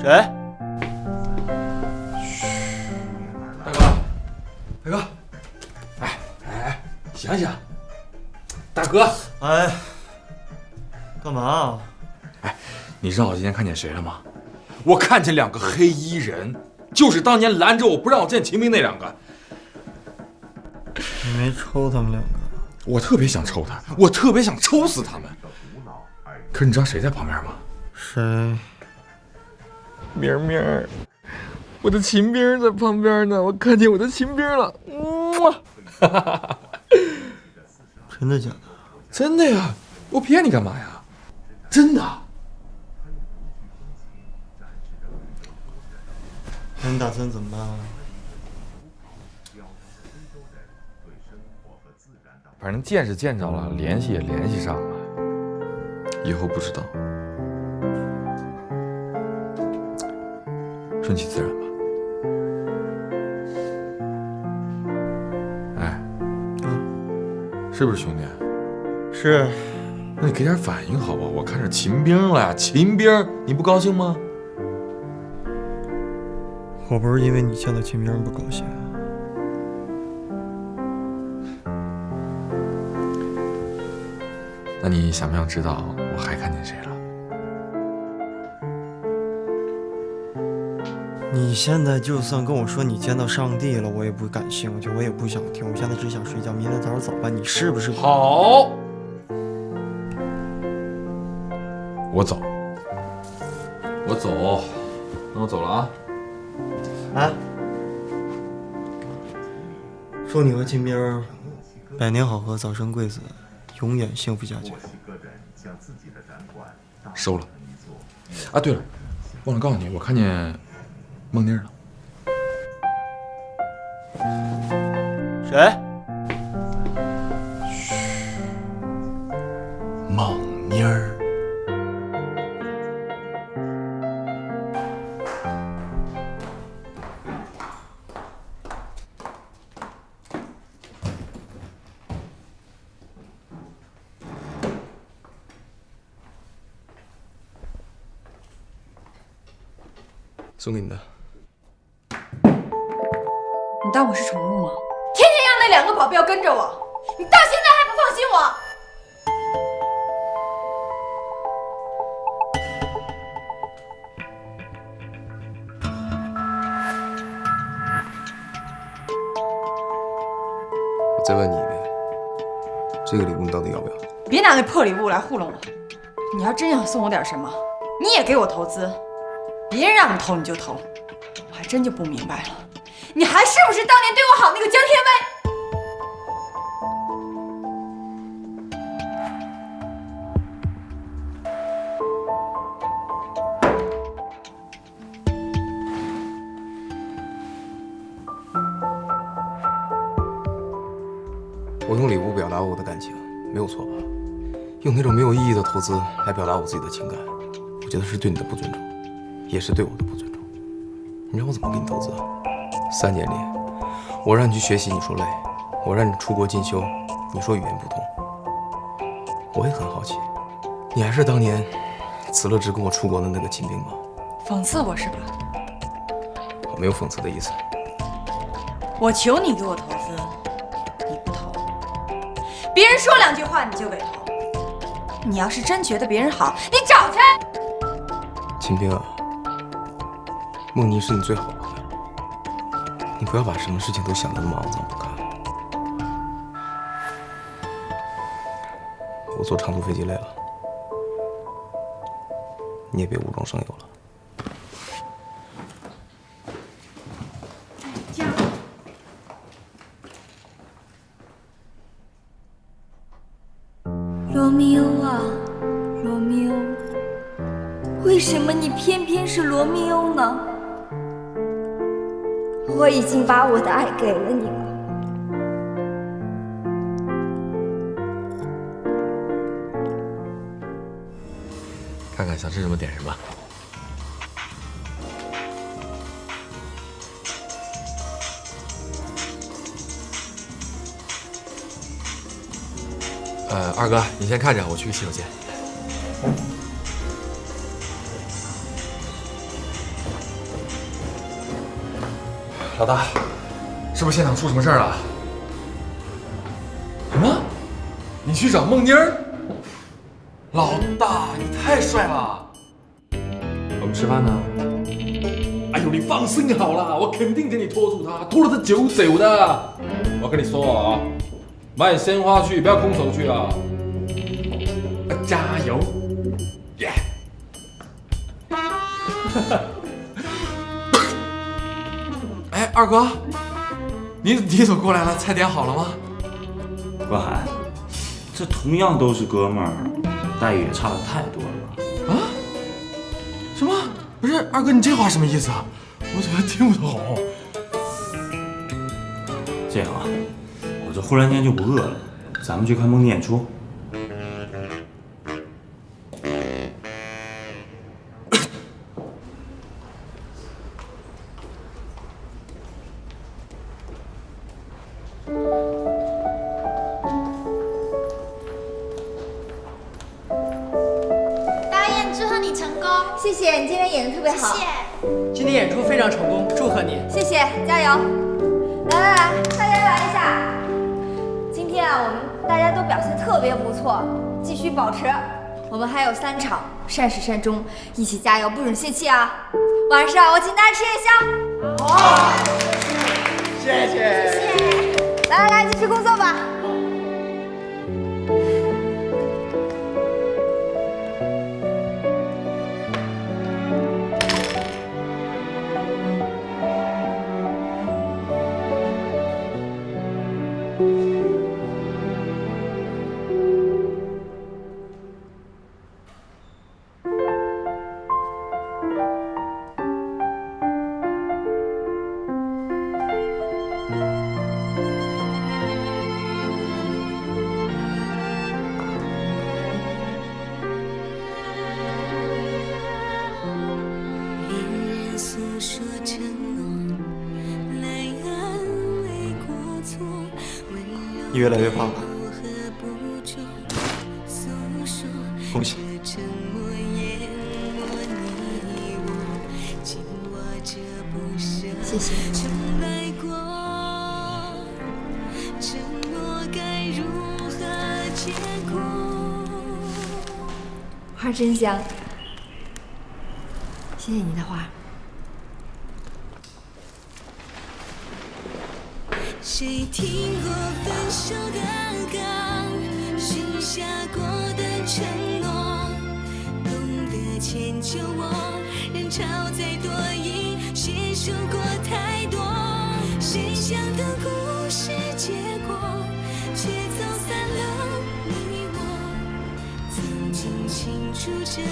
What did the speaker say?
谁？嘘，大哥，哎，醒醒，大哥，哎，干嘛？哎，你知道我今天看见谁了吗？我看见2个黑衣人，就是当年拦着我不让我见秦明那2个。你没抽他们2个？我特别想抽他，我特别想抽死他们。可是你知道谁在旁边吗？谁？明儿，我的秦兵在旁边呢，我看见我的秦兵了。真的假的？真的呀，我骗你干嘛呀？真的。那你打算怎么办啊？反正见是见着了，联系也联系上了，以后不知道，顺其自然吧。哎，是不是兄弟？是。那你给点反应好吧？我看着秦兵了呀，秦兵，你不高兴吗？我不是因为你见到秦兵不高兴。那你想不想知道我还看见谁了？你现在就算跟我说你见到上帝了，我也不感兴趣，我也不想听。我现在只想睡觉，明天早点早班。你是不是？好，我走，那我走了啊。哎，祝你和秦兵百年好合，早生贵子，永远幸福佳节。收了。啊，对了，忘了告诉你，我看见孟妮了。谁？嘘，孟妮儿。送给你的。你当我是宠物吗？天天让那2个保镖跟着我，你到现在还不放心我？我再问你一遍，这个礼物你到底要不要？别拿那破礼物来糊弄我。你要真想送我点什么，你也给我投资。别人让你投你就投，我还真就不明白了，你还是不是当年对我好那个江天威？我用礼物表达我的感情，没有错吧？用那种没有意义的投资来表达我自己的情感，我觉得是对你的不尊重，也是对我的不尊重。你让我怎么给你投资啊？3年里，我让你去学习，你说累；我让你出国进修，你说语言不通。我也很好奇，你还是当年辞了职跟我出国的那个秦兵吗？讽刺我是吧？我没有讽刺的意思。我求你给我投资，你不投；别人说2句话你就给投。你要是真觉得别人好，你找去。秦兵啊，孟妮是你最好的朋友，你不要把什么事情都想得那么肮脏不堪。我坐长途飞机累了，你也别无中生有了。罗密欧啊，罗密欧，为什么你偏偏是罗密欧呢？我已经把我的爱给了你了。看看想吃什么点什么。二哥，你先看着，我去个洗手间。老大，是不是现场出什么事儿了？什么？你去找孟妮儿？老大，你太帅了！我们吃饭呢？哎呦，你放心好了，我肯定给你拖住他，拖了他久久的。我跟你说啊，买鲜花去，不要空手去啊！加油！耶！哎，二哥，你怎么过来了？菜点好了吗？关海，这同样都是哥们儿，待遇也差的太多了吧？啊？什么？不是二哥，你这话什么意思啊？我怎么听不懂？这样啊，我这忽然间就不饿了，咱们去看梦妮演出。导演，祝贺你成功！谢谢，你今天演的特别好。谢谢。今天演出非常成功，祝贺你！谢谢，加油！来，大家来一下。今天啊，我们大家都表现特别不错，继续保持。我们还有3场，善始善终，一起加油，不准泄气啊！晚上我请大家吃夜宵。好，谢谢。来，继续工作吧。你越来越胖了，恭喜！谢谢。花真香，谢谢你的花。谁听过分手的歌，许下过的承诺，懂得迁就我，人潮再多疑，携手过太多，谁想等故事结果，却走散了你我，曾经倾注着